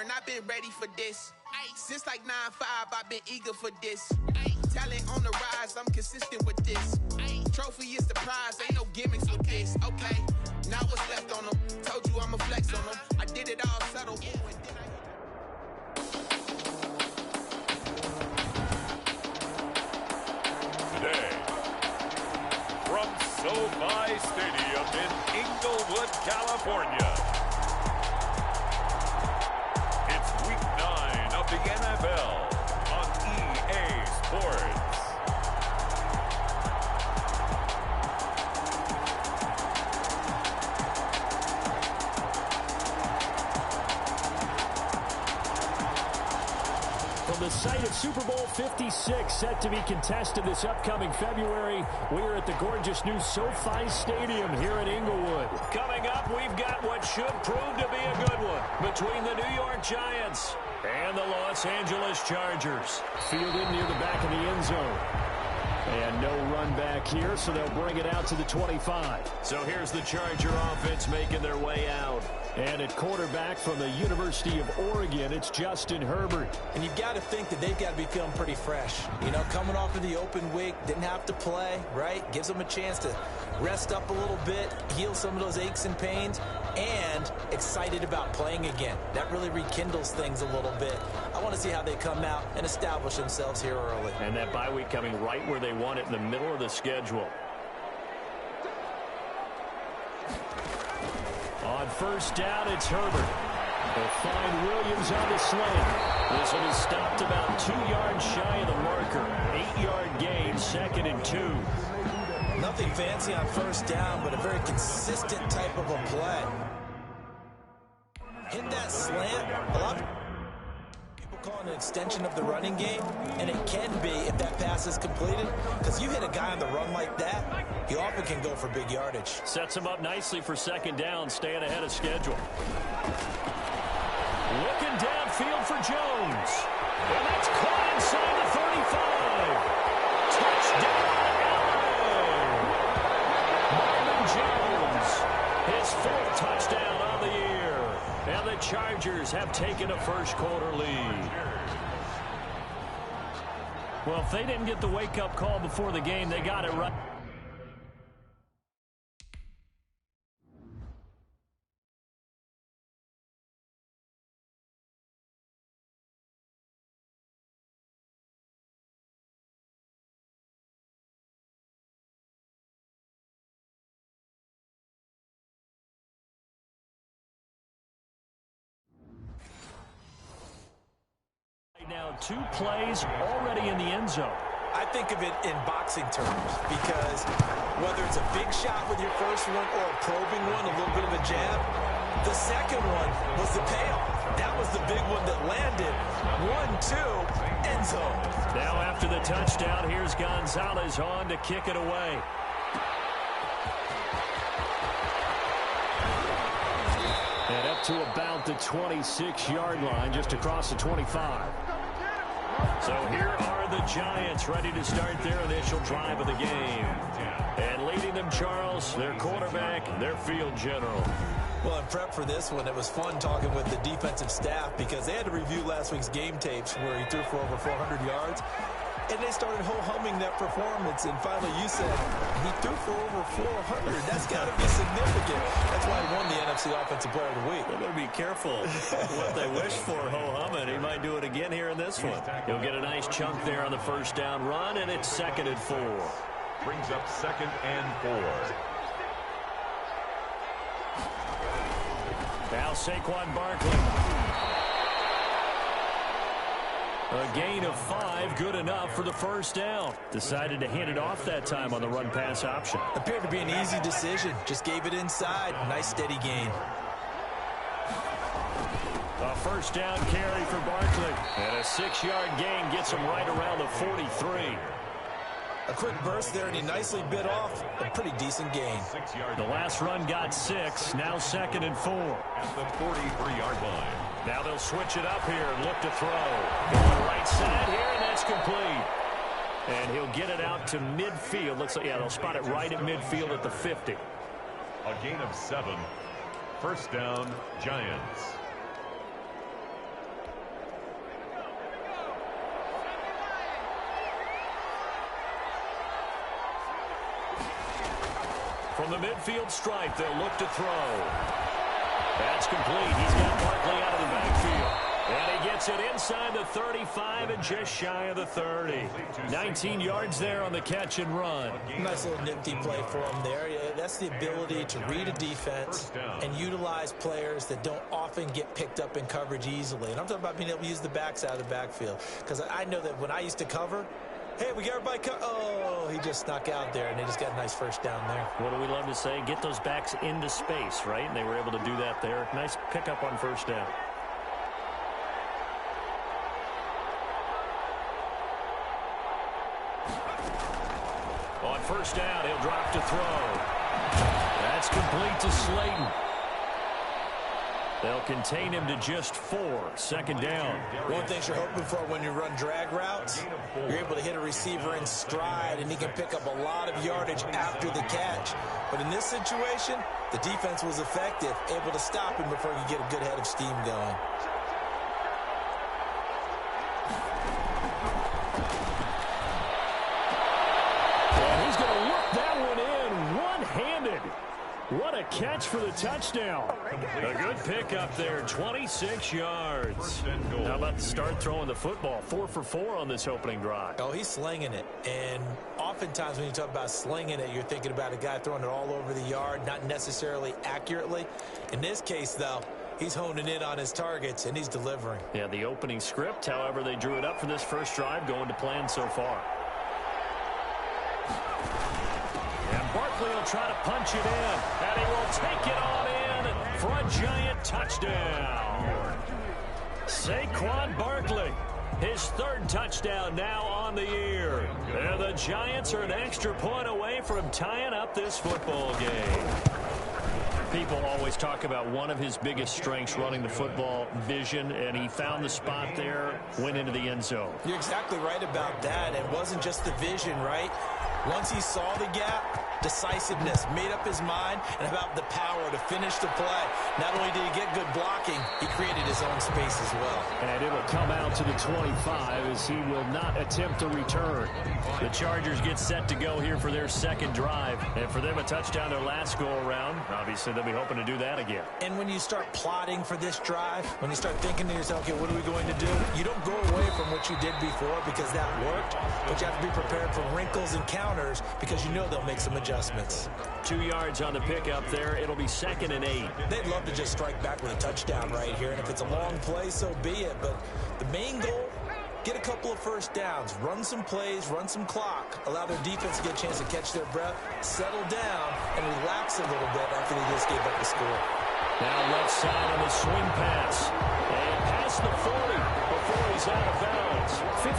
learned, I've been ready for this. Since like 9-5, I've been eager for this. Talent on the rise, I'm consistent with this. Trophy is the prize, ain't no gimmicks with this. Okay, now what's left on them? Told you I'ma flex on them. I did it all subtle. Today, from SoFi Stadium in Inglewood, California, it's Week 9 of the NFL on EA Sports. From the site of Super Bowl 56, set to be contested this upcoming February, we are at the gorgeous new SoFi Stadium here in Inglewood. Coming up, we've got what should prove to be a good one between the New York Giants and the Los Angeles Chargers. Fielded near the back of the end zone. And no run back here, so they'll bring it out to the 25. So here's the Charger offense making their way out. And at quarterback from the University of Oregon, it's Justin Herbert. And you've got to think that they've got to be feeling pretty fresh. You know, coming off of the open week, didn't have to play, right? Gives them a chance to rest up a little bit, heal some of those aches and pains, and excited about playing again. That really rekindles things a little bit. I want to see how they come out and establish themselves here early. And that bye week coming right where they want it, in the middle of the schedule. On first down, it's Herbert. They'll find Williams on the slant. This one is stopped about 2 yards shy of the marker. 8-yard gain, 2nd and 2. Nothing fancy on first down, but a very consistent type of a play. Hit that slant. A lot of people call it an extension of the running game, and it can be if that pass is completed, because you hit a guy on the run like that, he often can go for big yardage. Sets him up nicely for 2nd down, staying ahead of schedule. Looking downfield for Jones. And that's caught inside the 35. Touchdown, LA. Marvin Jones, his 4th touchdown on the year. And the Chargers have taken a first-quarter lead. Well, if they didn't get the wake-up call before the game, they got it right. Now 2 plays already in the end zone. I think of it in boxing terms, because whether it's a big shot with your first one or a probing one, a little bit of a jab, the second one was the payoff. That was the big one that landed. 1-2, end zone. Now after the touchdown, here's Gonzalez on to kick it away. And up to about the 26-yard line, just across the 25. So here are the Giants ready to start their initial drive of the game. And leading them, Charles, their quarterback, their field general. Well, in prep for this one, it was fun talking with the defensive staff because they had to review last week's game tapes where he threw for over 400 yards. And they started ho-humming that performance. And finally, you said he threw for over 400. That's got to be significant. That's why he won the NFC Offensive Player of the Week. They're going to be careful what they wish for, ho-humming. He might do it again here in this one. He'll get a nice chunk there on the first down run, and it's 2nd and 4. Brings up 2nd and 4. Now Saquon Barkley. A gain of 5, good enough for the first down. Decided to hand it off that time on the run-pass option. Appeared to be an easy decision. Just gave it inside. Nice, steady gain. A first down carry for Barkley. And a 6-yard gain gets him right around the 43. A quick burst there, and he nicely bit off a pretty decent gain. The last run got 6, now 2nd and 4. At the 43-yard line. Now they'll switch it up here and look to throw. On the right side here, and that's complete. And he'll get it out to midfield. Looks like, yeah, they'll spot it right at midfield at the 50. A gain of 7. First down, Giants. From the midfield stripe, they'll look to throw. That's complete. He's got Barkley out of the backfield. And he gets it inside the 35 and just shy of the 30. 19 yards there on the catch and run. Nice little nifty play for him there. That's the ability to read a defense and utilize players that don't often get picked up in coverage easily. And I'm talking about being able to use the backs out of the backfield. Because I know that when I used to cover, hey, we got everybody oh, he just snuck out there, and they just got a nice first down there. What do we love to say? Get those backs into space, right? And they were able to do that there. Nice pickup on first down. On first down, he'll drop to throw. That's complete to Slayton. They'll contain him to just 4. Second down. One thing you're hoping for when you run drag routes, you're able to hit a receiver in stride, and he can pick up a lot of yardage after the catch. But in this situation, the defense was effective, able to stop him before he could get a good head of steam going. What a catch for the touchdown. A good pickup there, 26 yards. How about the start throwing the football? 4 for 4 on this opening drive. Oh, he's slinging it. And oftentimes when you talk about slinging it, you're thinking about a guy throwing it all over the yard, not necessarily accurately. In this case, though, he's honing in on his targets, and he's delivering. Yeah, the opening script, however, they drew it up for this first drive, going to plan so far. And Barkley will try to punch it in, and he will take it on in for a giant touchdown. Saquon Barkley, his 3rd touchdown now on the year. And the Giants are an extra point away from tying up this football game. People always talk about one of his biggest strengths, running the football, vision, and he found the spot there, went into the end zone. You're exactly right about that. It wasn't just the vision, right? Once he saw the gap, decisiveness, made up his mind, and about the power to finish the play. Not only did he get good blocking, he created his own space as well. And it will come out to the 25 as he will not attempt to return. The Chargers get set to go here for their 2nd drive. And for them, a touchdown their last go-around. Obviously, they'll be hoping to do that again. And when you start plotting for this drive, when you start thinking to yourself, okay, what are we going to do? You don't go away from what you did before because that worked, but you have to be prepared for wrinkles and counters because you know they'll make some adjustments. 2 yards on the pickup there. It'll be 2nd and 8. They'd love to just strike back with a touchdown right here, and if it's a long play, so be it. But the main goal, get a couple of first downs, run some plays, run some clock, allow their defense to get a chance to catch their breath, settle down, and relax a little bit after they just gave up the score. Now left side on the swing pass. And past the 40 before he's out of bounds.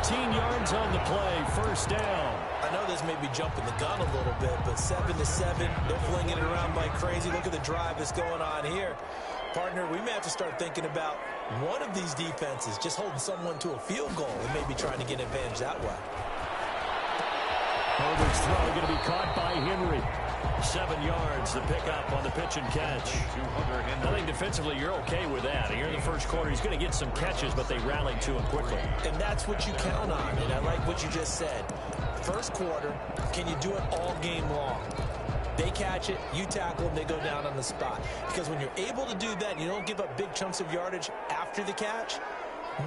15 yards on the play, first down. I know this may be jumping the gun a little bit, but 7-7, they're flinging it around like crazy. Look at the drive that's going on here. Partner, we may have to start thinking about one of these defenses just holding someone to a field goal and maybe trying to get an advantage that way. Herbert's throw going to be caught by Henry. 7 yards, the pickup on the pitch and catch. I think defensively you're okay with that. Here in the first quarter, he's going to get some catches, but they rallied to him quickly. And that's what you count on, and I like what you just said. First quarter, can you do it all game long? They catch it, you tackle them, they go down on the spot. Because when you're able to do that, and you don't give up big chunks of yardage after the catch,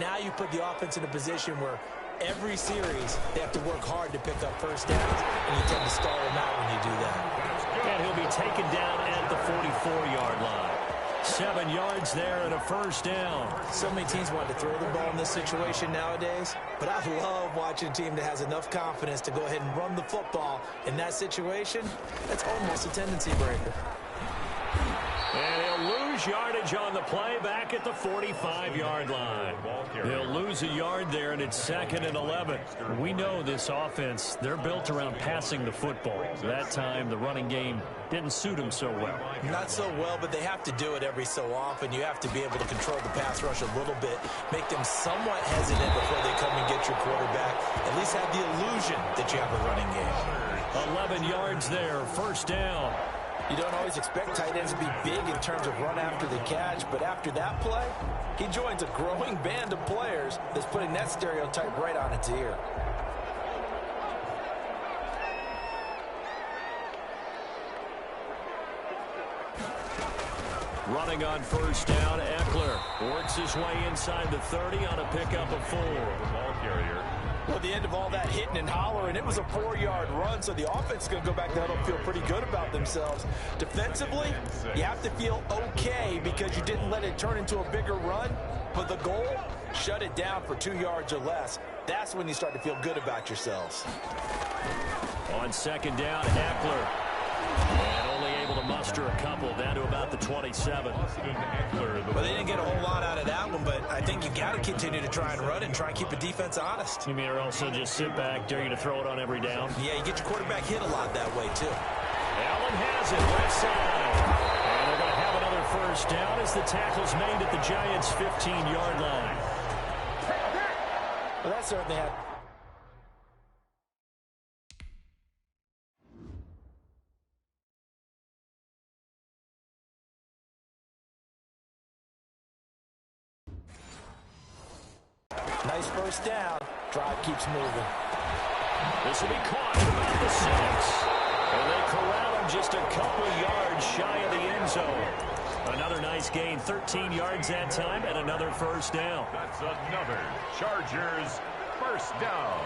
now you put the offense in a position where every series they have to work hard to pick up first downs, and you tend to stall them out when you do that. And he'll be taken down at the 44-yard line. 7 yards there and a first down. So many teams want to throw the ball in this situation nowadays, but I love watching a team that has enough confidence to go ahead and run the football in that situation. That's almost a tendency breaker. And he'll lose yardage on the play back at the 45-yard line. He'll lose a yard there, and it's 2nd and 11. We know this offense, they're built around passing the football. That time, the running game didn't suit them so well. Not so well, but they have to do it every so often. You have to be able to control the pass rush a little bit, make them somewhat hesitant before they come and get your quarterback. At least have the illusion that you have a running game. 11 yards there, first down. You don't always expect tight ends to be big in terms of run after the catch, but after that play, he joins a growing band of players that's putting that stereotype right on its ear. Running on first down, Eckler works his way inside the 30 on a pickup of 4. The ball carrier. Well, the end of all that hitting and hollering, it was a 4-yard run, so the offense is going to go back to huddle and feel pretty good about themselves. Defensively, you have to feel okay because you didn't let it turn into a bigger run, but the goal, shut it down for 2 yards or less. That's when you start to feel good about yourselves. On second down, Eckler. And only able to muster a couple down to about the 27. Well, they didn't get a whole lot out of that one, but I think you got to continue to try and run and try and keep the defense honest. You mean or also just sit back, dare you to throw it on every down? Yeah, you get your quarterback hit a lot that way, too. Allen has it, left side. And they're going to have another first down as the tackle's made at the Giants' 15-yard line. Well, that certainly had... Nice first down. Drive keeps moving. This will be caught at about the 6. And they corral him just a couple of yards shy of the end zone. Another nice gain, 13 yards that time, and another first down. That's another Chargers first down.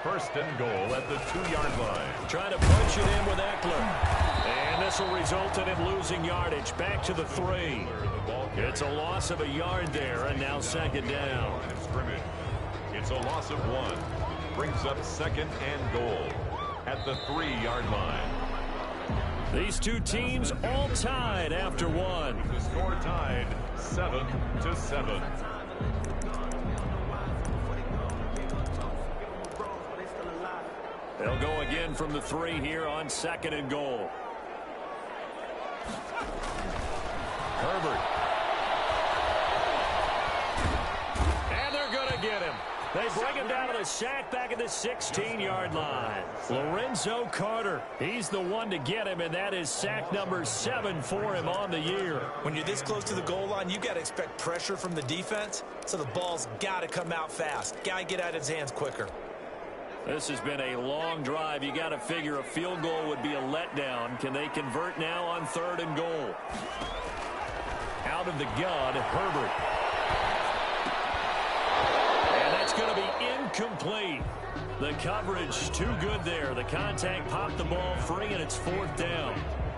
First and goal at the 2-yard line. Trying to punch it in with Eckler. And this will result in him losing yardage. Back to the 3. It's a loss of a yard there, and now second down. Scrimmage. It's a loss of 1. Brings up second and goal at the 3-yard line. These two teams all tied after 1. The score tied 7-7. They'll go again from the 3 here on second and goal. Herbert. And they're going to get him. They bring him down to the sack back at the 16-yard line. Lorenzo Carter, he's the one to get him, and that is sack number 7 for him on the year. When you're this close to the goal line, you got to expect pressure from the defense, so the ball's got to come out fast. Got to get out of his hands quicker. This has been a long drive. You got to figure a field goal would be a letdown. Can they convert now on third and goal? Out of the gun, Herbert. And that's going to be incomplete. The coverage too good there. The contact popped the ball free, and it's 4th down.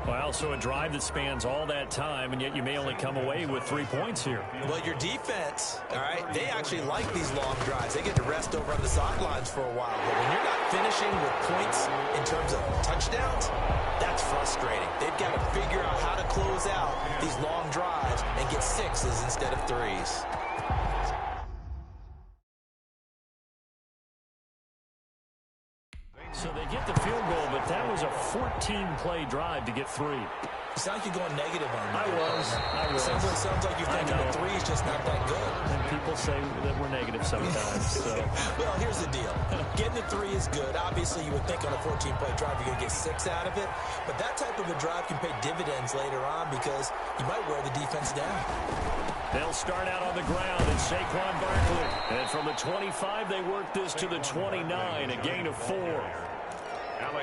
Well, so a drive that spans all that time, and yet you may only come away with 3 points here. Well, your defense, all right, they actually like these long drives. They get to rest over on the sidelines for a while. But when you're not finishing with points in terms of touchdowns, that's frustrating. They've got to figure out how to close out these long drives and get 6s instead of 3s. So they get the field goal, but that was a 14-play drive to get 3. You sound like you're going negative on me. I was. Sounds like you're thinking the 3 is just not that good. And people say that we're negative sometimes. So. Well, here's the deal. Getting the 3 is good. Obviously, you would think on a 14-play drive you're going to get 6 out of it. But that type of a drive can pay dividends later on because you might wear the defense down. They'll start out on the ground and Saquon Barkley. And from the 25, they work this to the 29, a gain of 4.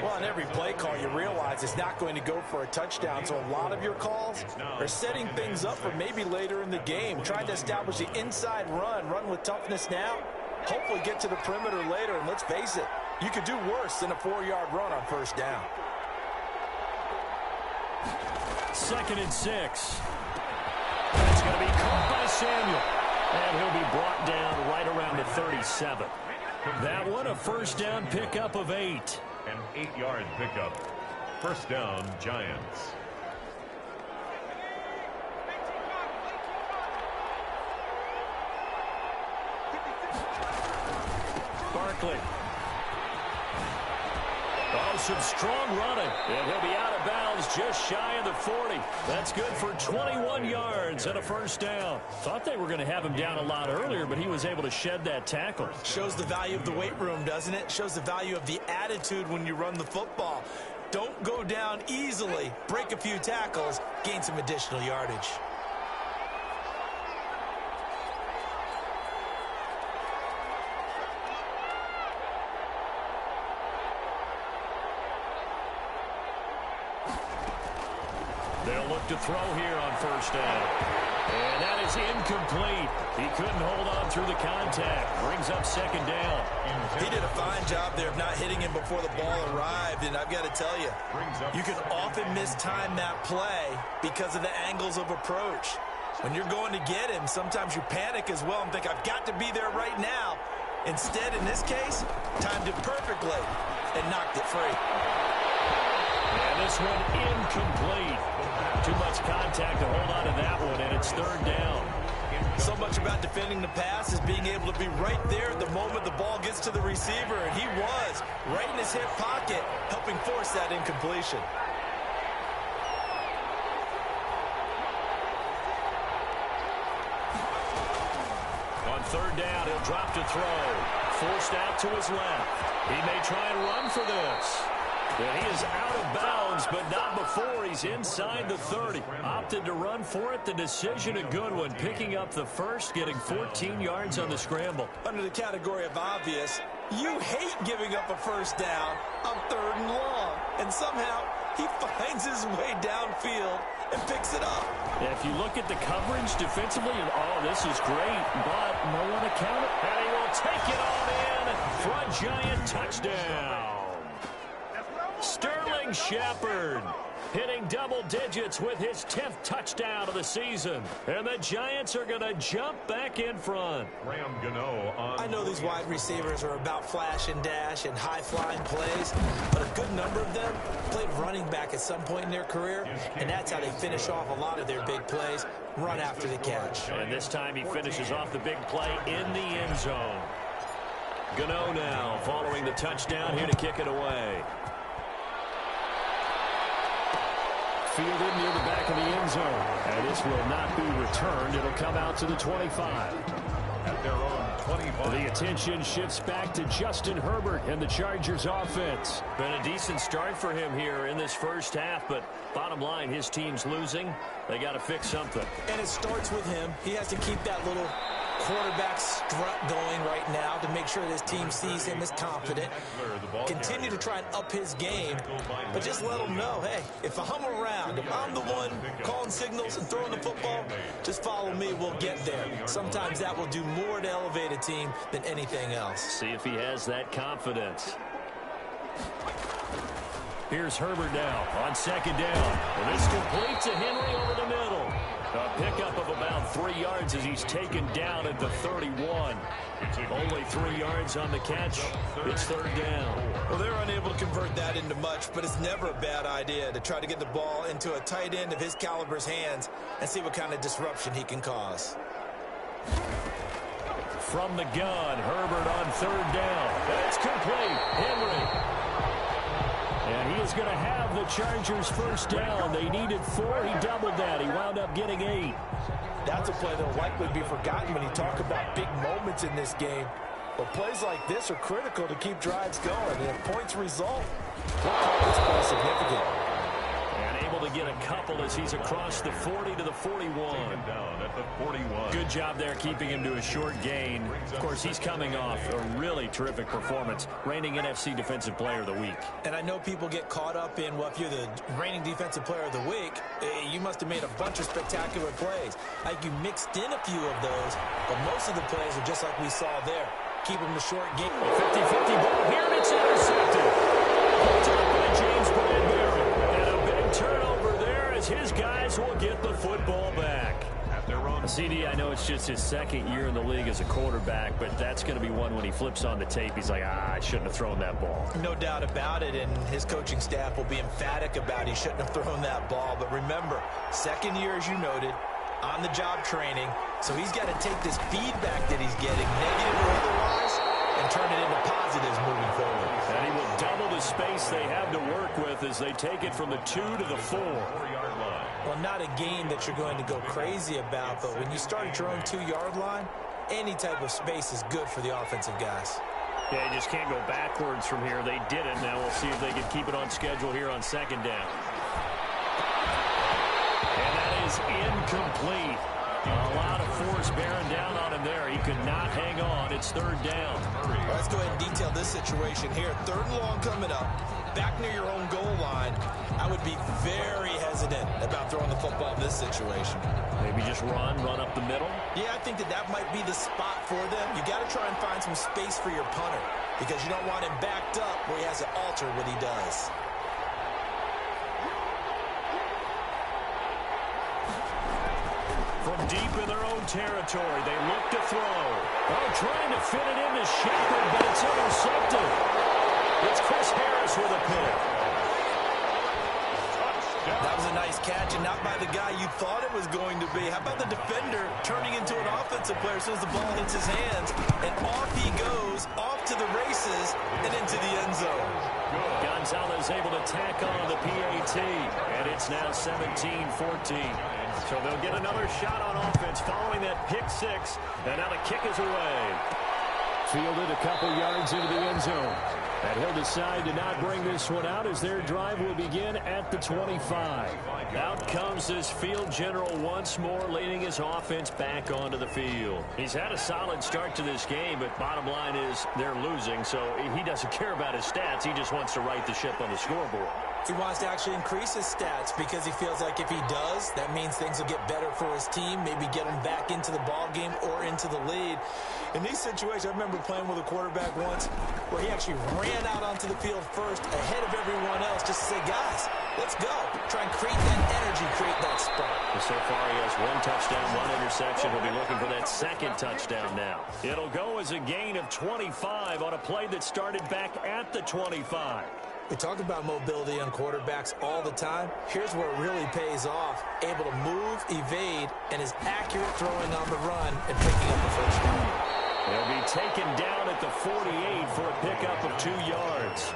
Well, on every play call, you realize it's not going to go for a touchdown. So a lot of your calls are setting things up for maybe later in the game. Trying to establish the inside run with toughness now. Hopefully get to the perimeter later. And let's face it, you could do worse than a 4-yard run on first down. 2nd and 6. That's going to be caught by Samuel. And he'll be brought down right around the 37. That one, a first down pickup of 8. An 8-yard pickup. First down, Giants. Barkley. Oh, some strong running. And he'll be out of bounds just shy of the 40. That's good for 21 yards and a first down. Thought they were going to have him down a lot earlier, but he was able to shed that tackle. Shows the value of the weight room, doesn't it? Shows the value of the attitude when you run the football. Don't go down easily. Break a few tackles. Gain some additional yardage. They'll look to throw here on first down. And that is incomplete. He couldn't hold on through the contact. Brings up second down. He did a fine job there of not hitting him before the ball arrived, and I've got to tell you, you can often mistime that play because of the angles of approach. When you're going to get him, sometimes you panic as well and think, I've got to be there right now. Instead, in this case, timed it perfectly and knocked it free. And this one incomplete. Too much contact to hold on to that one, and it's third down. So much about defending the pass is being able to be right there at the moment the ball gets to the receiver, and he was right in his hip pocket, helping force that incompletion. On third down, he'll drop to throw. Forced out to his left. He may try and run for this. And he is out of bounds, but not before he's inside the 30. Opted to run for it. The decision a good one. Picking up the first, getting 14 yards on the scramble. Under the category of obvious, you hate giving up a first down on third and long. And somehow, he finds his way downfield and picks it up. If you look at the coverage defensively, oh, this is great, but no one to count it. And he will take it on in for a giant touchdown. Sterling Shepard hitting double digits with his 10th touchdown of the season. And the Giants are going to jump back in front. I know these wide receivers are about flash and dash and high-flying plays, but a good number of them played running back at some point in their career, and that's how they finish off a lot of their big plays, run after the catch. And this time he finishes off the big play in the end zone. Gano now following the touchdown here to kick it away. Fielded near the back of the end zone. And this will not be returned. It'll come out to the 25. At their own 25. The attention shifts back to Justin Herbert and the Chargers offense. Been a decent start for him here in this first half, but bottom line, his team's losing. They got to fix something. And it starts with him. He has to keep that little quarterback strut going right now to make sure this team sees him as confident. Continue to try and up his game, but just let him know, hey, if I'm around, if I'm the one calling signals and throwing the football, just follow me, we'll get there. Sometimes that will do more to elevate a team than anything else. See if he has that confidence. Here's Herbert now on second down. And this completes to Henry over the middle. A pickup of about 3 yards as he's taken down at the 31. Only 3 yards on the catch. It's third down. Well, they're unable to convert that into much, but it's never a bad idea to try to get the ball into a tight end of his caliber's hands and see what kind of disruption he can cause. From the gun, Herbert on third down. That's complete. Henry. And he is going to have the Chargers first down. They needed 4. He doubled that. He wound up getting 8. That's a play that will likely be forgotten when you talk about big moments in this game. But plays like this are critical to keep drives going. And if points result, we'll call this play significant. And able to get a couple as he's across the 40 to the 41. Down at the 41. Good job there keeping him to a short gain. Of course, he's coming off a really terrific performance. Reigning NFC Defensive Player of the Week. And I know people get caught up in, well, if you're the reigning Defensive Player of the Week, you must have made a bunch of spectacular plays. Like you mixed in a few of those, but most of the plays are just like we saw there. Keep them to short game. 50-50 ball here, and it's intercepted. Picked up by James Bradbury. And a big turnover there as his guys will get the football back. CD, I know it's just his second year in the league as a quarterback, but that's going to be one when he flips on the tape. He's like, I shouldn't have thrown that ball. No doubt about it, and his coaching staff will be emphatic about he shouldn't have thrown that ball. But remember, second year, as you noted, on-the-job training, so he's got to take this feedback that he's getting, negative or otherwise, and turn it into positives moving forward. And he will double the space they have to work with as they take it from the 2 to the 4. Well, not a game that you're going to go crazy about, but when you start at your own 2-yard line, any type of space is good for the offensive guys. Yeah, you just can't go backwards from here. They did it. Now we'll see if they can keep it on schedule here on second down. And that is incomplete. A lot of force bearing down on him there. He could not hang on. It's third down. Well, let's go ahead and detail this situation here. Third and long coming up. Back near your own goal line. I would be very hesitant hesitant about throwing the football in this situation. Maybe just run up the middle? Yeah, I think that might be the spot for them. You got to try and find some space for your punter because you don't want him backed up where he has to alter what he does. From deep in their own territory, they look to throw. Oh, trying to fit it into Shepard, but it's intercepted. It's Chris Harris with a pick. That was a nice catch, and not by the guy you thought it was going to be. How about the defender turning into an offensive player as soon as the ball hits his hands, and off he goes, off to the races, and into the end zone. Gonzalez able to tack on the PAT, and it's now 17-14. So they'll get another shot on offense following that pick six, and now the kick is away. Fielded a couple yards into the end zone. And he'll decide to not bring this one out as their drive will begin at the 25. Out comes this field general once more, leading his offense back onto the field. He's had a solid start to this game, but bottom line is they're losing, so he doesn't care about his stats. He just wants to right the ship on the scoreboard. He wants to actually increase his stats because he feels like if he does, that means things will get better for his team, maybe get him back into the ball game or into the lead. In these situations, I remember playing with a quarterback once where he actually ran out onto the field first ahead of everyone else just to say, guys, let's go. Try and create that energy, create that spark. So far, he has one touchdown, one interception. He'll be looking for that second touchdown now. It'll go as a gain of 25 on a play that started back at the 25. We talk about mobility on quarterbacks all the time. Here's where it really pays off. Able to move, evade, and is accurate throwing on the run and picking up the first down. They'll be taken down at the 48 for a pickup of 2 yards.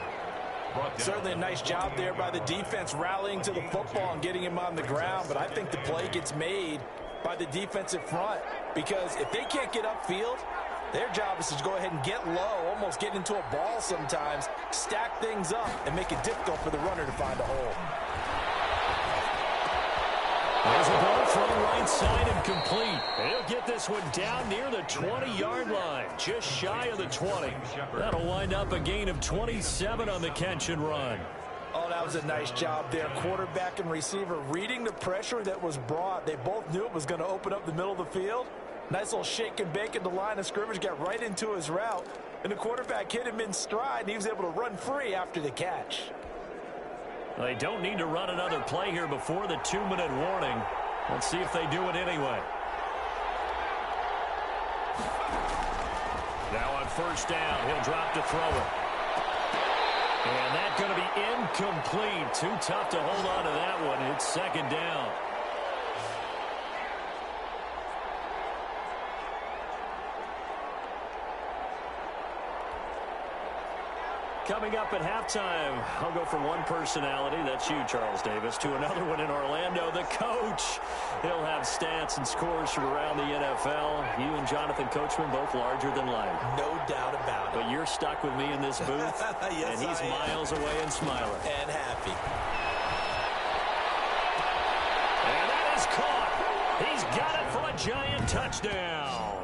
Certainly a nice job there by the defense rallying to the football and getting him on the ground, but I think the play gets made by the defensive front because if they can't get upfield, their job is to go ahead and get low, almost get into a ball sometimes, stack things up, and make it difficult for the runner to find a hole. There's a ball from right side and complete. He'll get this one down near the 20-yard line, just shy of the 20. That'll wind up a gain of 27 on the catch and run. Oh, that was a nice job there. Quarterback and receiver reading the pressure that was brought. They both knew it was going to open up the middle of the field. Nice little shake and bake at the line of scrimmage, got right into his route. And the quarterback hit him in stride, and he was able to run free after the catch. They don't need to run another play here before the 2-minute warning. Let's see if they do it anyway. Now on first down, he'll drop to throw it. And that's going to be incomplete. Too tough to hold on to that one. It's second down. Coming up at halftime, I'll go from one personality, that's you, Charles Davis, to another one in Orlando, the coach. He'll have stats and scores from around the NFL. You and Jonathan Coachman, both larger than life. No doubt about it. But you're stuck with me in this booth, yes, and he's miles away and smiling. And happy. And that is caught. He's got it for a giant touchdown.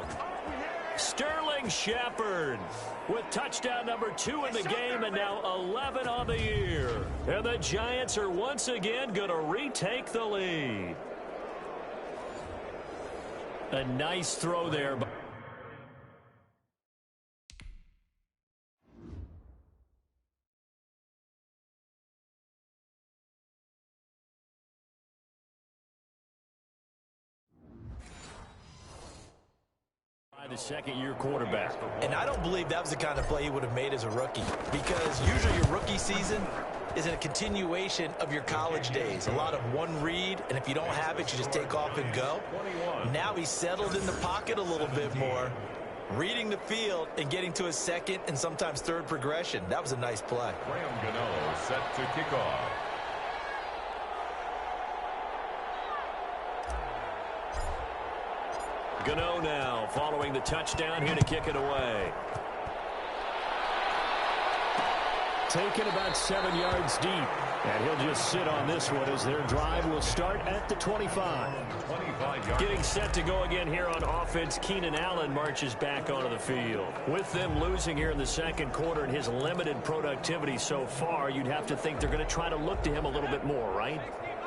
Sterling Shepard with touchdown number 2 in the game and now 11 on the year. And the Giants are once again going to retake the lead. A nice throw there. The second-year quarterback. And I don't believe that was the kind of play he would have made as a rookie because usually your rookie season is a continuation of your college days. A lot of one read, and if you don't have it, you just take off and go. Now he's settled in the pocket a little bit more, reading the field and getting to his second and sometimes third progression. That was a nice play. Graham Gano set to kick off. Gano now following the touchdown here to kick it away. Taken about 7 yards deep. And he'll just sit on this one as their drive will start at the 25. Getting set to go again here on offense, Keenan Allen marches back onto the field. With them losing here in the second quarter and his limited productivity so far, you'd have to think they're going to try to look to him a little bit more, right?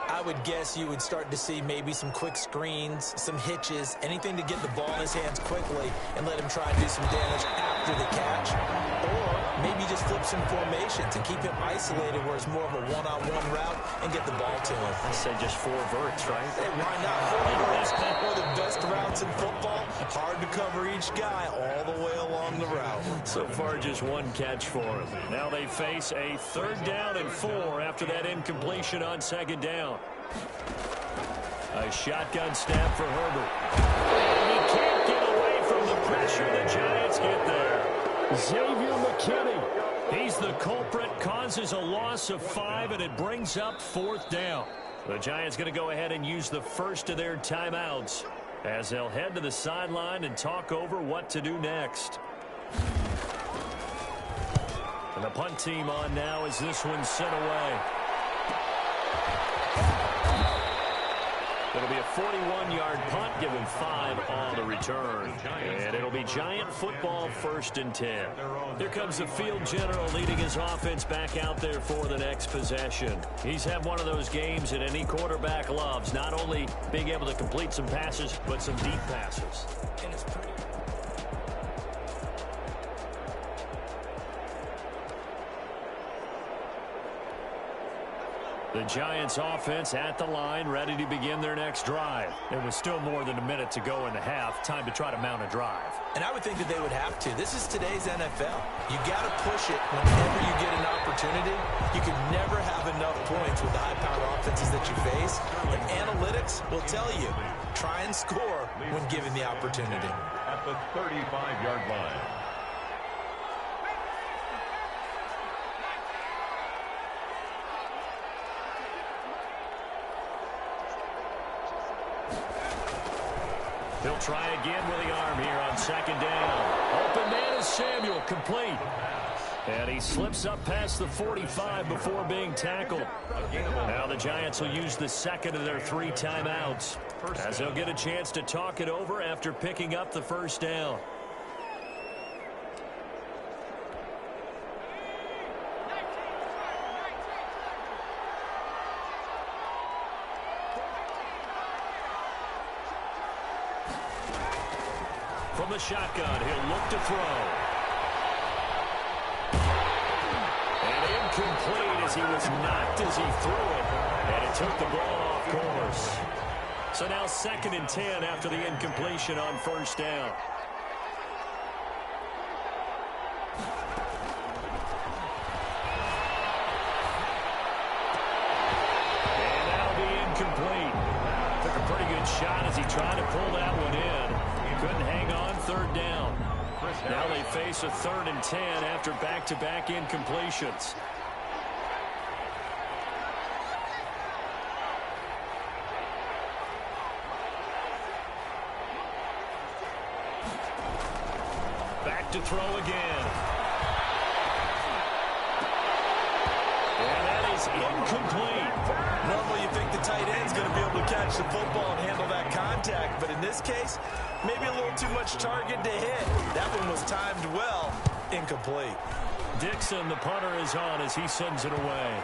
I would guess you would start to see maybe some quick screens, some hitches, anything to get the ball in his hands quickly and let him try and do some damage after the catch. Or maybe just flip some formations and keep him isolated where it's more of a one-on-one route and get the ball to him. I'd say just 4 verts, right? Hey, why not? 4 verts, one of the best routes in football. Hard to cover each guy all the way along the route. So far, just 1 catch for him. Now they face a 3rd down and 4 after that incompletion on 2nd down. A shotgun snap for Herbert. And he can't get away from the pressure. The Giants get there. Xavier McKinney. He's the culprit, causes a loss of 5, and it brings up 4th down. The Giants going to go ahead and use the first of their timeouts as they'll head to the sideline and talk over what to do next. And the punt team on now as this one's sent away. It'll be a 41-yard punt, giving 5 on the return. And it'll be Giant football, 1st and 10. Here comes the field general leading his offense back out there for the next possession. He's had one of those games that any quarterback loves, not only being able to complete some passes, but some deep passes. And it's pretty... The Giants offense at the line, ready to begin their next drive. It was still more than a minute to go in the half. Time to try to mount a drive. And I would think that they would have to. This is today's NFL. You got to push it whenever you get an opportunity. You can never have enough points with the high-powered offenses that you face. And analytics will tell you, try and score when given the opportunity. At the 35-yard line. He'll try again with the arm here on 2nd down. Open man is Samuel, complete. And he slips up past the 45 before being tackled. Now the Giants will use the 2nd of their 3 timeouts as they'll get a chance to talk it over after picking up the 1st down. From the shotgun, he'll look to throw. And incomplete as he was knocked as he threw it. And it took the ball off course. So now 2nd and 10 after the incompletion on 1st down. And that'll be incomplete. Took a pretty good shot as he tried to pull that one in. Couldn't hang on, 3rd down. Now they face a 3rd and 10 after back-to-back incompletions. Back to throw again. And that is incomplete. Normally you think the tight end's going to be able to catch the football and handle that contact, but in this case, maybe a little too much target to hit. That one was timed well. Incomplete. Dixon, the punter, is on as he sends it away.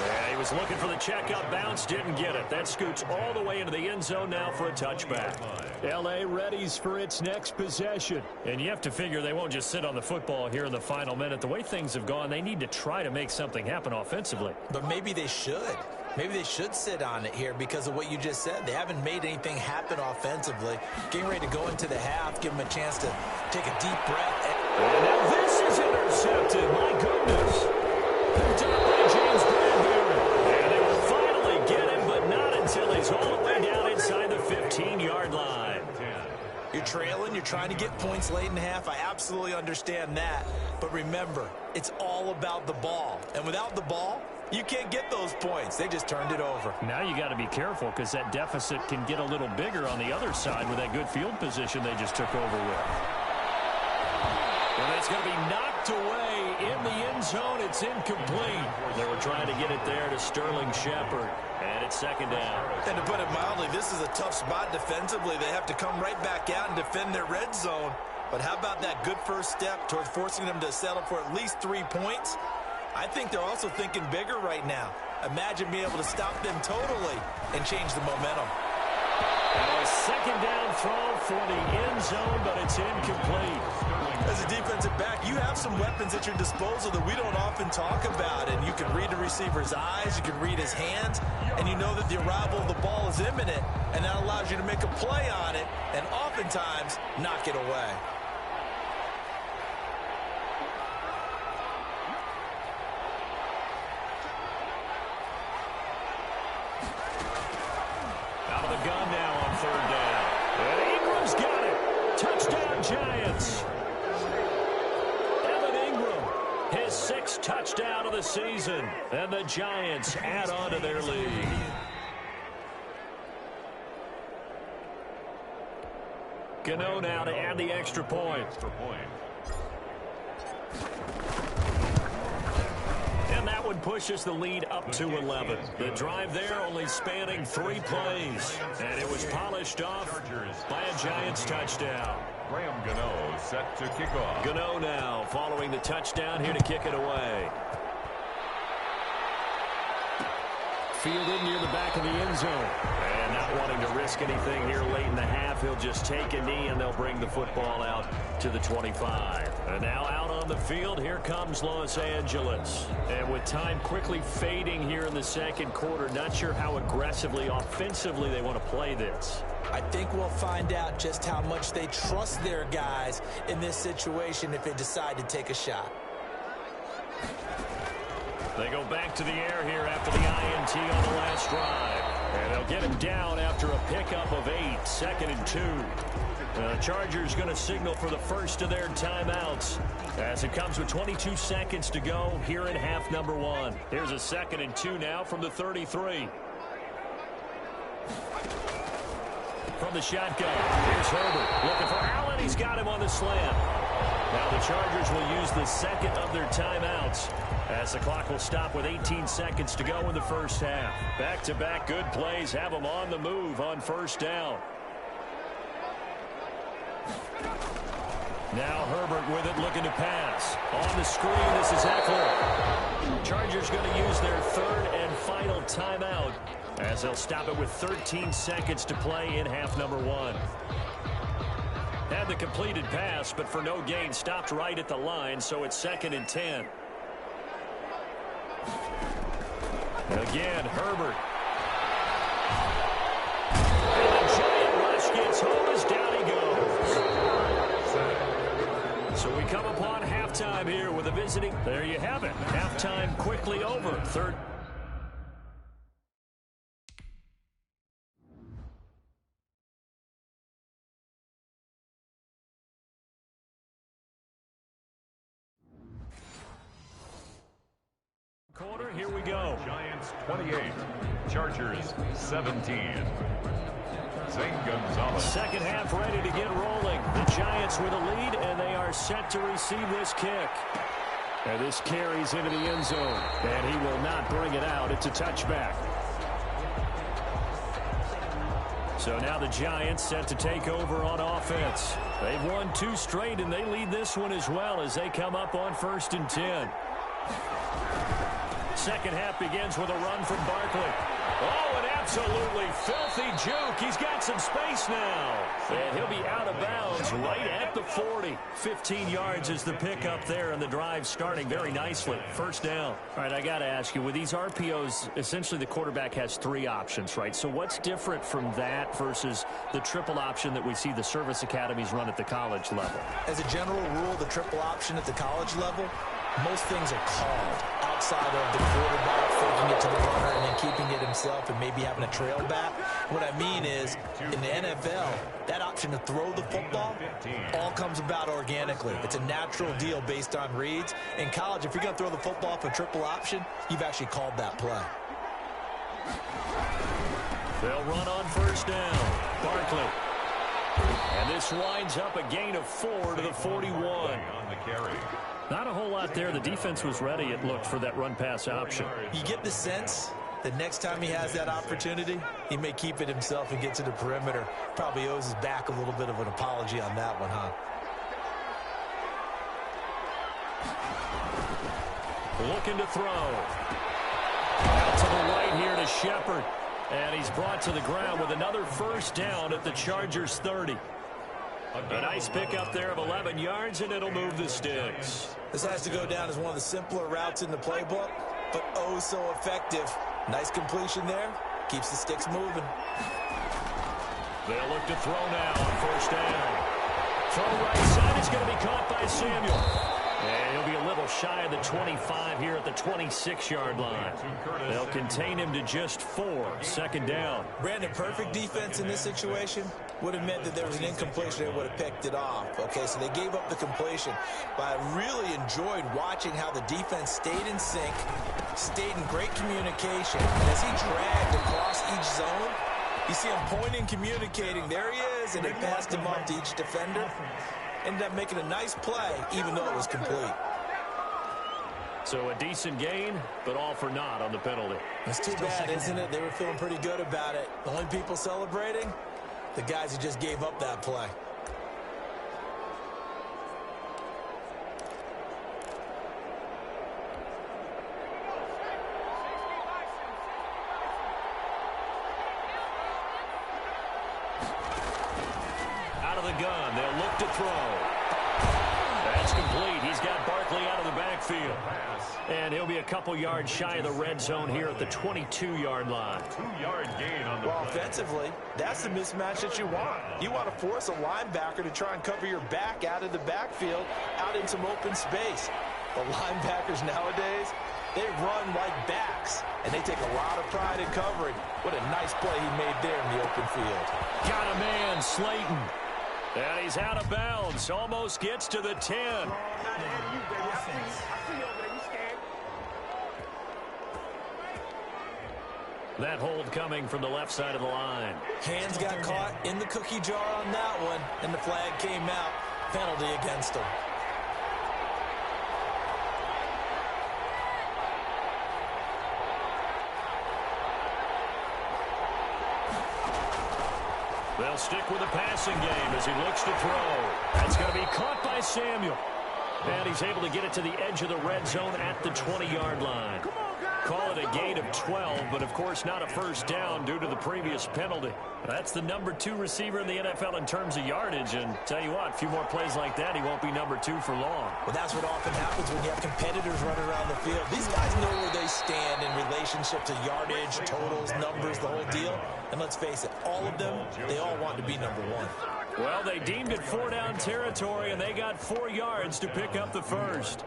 Yeah, he was looking for the checkout bounce, didn't get it. That scoots all the way into the end zone now for a touchback. L.A. readies for its next possession. And you have to figure they won't just sit on the football here in the final minute. The way things have gone, they need to try to make something happen offensively. But maybe they should. Maybe they should sit on it here because of what you just said. They haven't made anything happen offensively. Getting ready to go into the half, give them a chance to take a deep breath. And now this is intercepted. My goodness. Picked up by James Bradbury. And they will finally get him, but not until he's all the way down inside the 15-yard line. You're trailing. You're trying to get points late in the half. I absolutely understand that. But remember, it's all about the ball. And without the ball, you can't get those points. They just turned it over. Now you got to be careful because that deficit can get a little bigger on the other side with that good field position they just took over with. And it's going to be knocked away in the end zone. It's incomplete. They were trying to get it there to Sterling Shepard. And it's 2nd down. And to put it mildly, this is a tough spot defensively. They have to come right back out and defend their red zone. But how about that good first step towards forcing them to settle for at least 3 points? I think they're also thinking bigger right now. Imagine being able to stop them totally and change the momentum. A second down throw for the end zone, but it's incomplete. As a defensive back, you have some weapons at your disposal that we don't often talk about. And you can read the receiver's eyes, you can read his hands, and you know that the arrival of the ball is imminent, and that allows you to make a play on it and oftentimes knock it away. Out of the gun now on third down. And Ingram's got it. Touchdown, Giants. His sixth touchdown of the season, and the Giants add on to their lead. Gano now to add the extra point. And that one pushes the lead up to 11. The drive there only spanning 3 plays, and it was polished off by a Giants touchdown. Graham Gano set to kick off. Gano now following the touchdown here to kick it away. Fielded near the back of the end zone. And not wanting to risk anything here late in the half, he'll just take a knee and they'll bring the football out to the 25. And now out on the field, here comes Los Angeles. And with time quickly fading here in the second quarter, not sure how aggressively, offensively they want to play this. I think we'll find out just how much they trust their guys in this situation if they decide to take a shot. They go back to the air here after the INT on the last drive. And they'll get him down after a pickup of 8, 2nd and 2. The Chargers going to signal for the first of their timeouts as it comes with 22 seconds to go here in half number 1. Here's a 2nd and 2 now from the 33. From the shotgun, here's Herbert looking for Allen. He's got him on the slam. Now the Chargers will use the second of their timeouts as the clock will stop with 18 seconds to go in the first half. Back-to-back good plays have them on the move on first down. Now Herbert with it, looking to pass. On the screen, this is Eckler. Chargers going to use their third and final timeout as they'll stop it with 13 seconds to play in half number 1. Had the completed pass, but for no gain, stopped right at the line, so it's 2nd and 10. Again, Herbert. And the giant rush gets home as down he goes. So we come upon halftime here with a visiting. There you have it. Halftime quickly over. Third. Quarter, here we go. Giants 28, Chargers 17. Zane Gonzalez. Second half ready to get rolling. The Giants with a lead, and they are set to receive this kick. And this carries into the end zone, and he will not bring it out. It's a touchback. So now the Giants set to take over on offense. They've won 2 straight, and they lead this one as well as they come up on 1st and 10. Second half begins with a run from Barkley. Oh, an absolutely filthy juke. He's got some space now. And he'll be out of bounds right at the 40. 15 yards is the pickup there, and the drive starting very nicely. First down. All right, I got to ask you, with these RPOs, essentially the quarterback has 3 options, right? So what's different from that versus the triple option that we see the service academies run at the college level? As a general rule, the triple option at the college level, most things are called outside of the quarterback faking it to the runner and then keeping it himself and maybe having a trail back. What I mean is, in the NFL, that option to throw the football all comes about organically. It's a natural deal based on reads. In college, if you're going to throw the football for triple option, you've actually called that play. They'll run on first down. Barkley. And this winds up a gain of 4 to the 41. On the carry. Not a whole lot there. The defense was ready, it looked, for that run-pass option. You get the sense that next time he has that opportunity, he may keep it himself and get to the perimeter. Probably owes his back a little bit of an apology on that one, huh? Looking to throw. Out to the right here to Shepard. And he's brought to the ground with another first down at the Chargers' 30. A nice pickup there of 11 yards, and it'll move the sticks. This has to go down as one of the simpler routes in the playbook, but oh so effective. Nice completion there. Keeps the sticks moving. They'll look to throw now on first down. Throw right side is going to be caught by Samuel. And he'll be a little shy of the 25 here at the 26-yard line. They'll contain him to just 4. Second down. Brandon, perfect defense in this situation would have meant that there was an incompletion. They would have picked it off. Okay, so they gave up the completion. But I really enjoyed watching how the defense stayed in sync, stayed in great communication. And as he dragged across each zone, you see him pointing, communicating. There he is, and they passed him off to each defender. Ended up making a nice play, even though it was complete. So a decent gain, but all for naught on the penalty. It's too bad, isn't it? They were feeling pretty good about it. The only people celebrating, the guys who just gave up that play. Gun. They'll look to throw. That's complete. He's got Barkley out of the backfield. And he'll be a couple yards shy of the red zone here at the 22-yard line. 2-yard gain on the play. Offensively, that's the mismatch that you want. You want to force a linebacker to try and cover your back out of the backfield, out in some open space. The linebackers nowadays, they run like backs, and they take a lot of pride in covering. What a nice play he made there in the open field. Got a man, Slayton. And he's out of bounds. Almost gets to the 10. That hold coming from the left side of the line. Hands got caught in the cookie jar on that one, and the flag came out. Penalty against him. They'll stick with the passing game as he looks to throw. That's going to be caught by Samuel. And he's able to get it to the edge of the red zone at the 20-yard line. Call it a gain of 12, but of course not a first down due to the previous penalty. That's the number 2 receiver in the NFL in terms of yardage, and tell you what, a few more plays like that, he won't be number 2 for long. Well, that's what often happens when you have competitors running around the field. These guys know where they stand in relationship to yardage, totals, numbers, the whole deal. And let's face it, all of them, they all want to be number 1. Well, they deemed it 4-down territory, and they got 4 yards to pick up the first.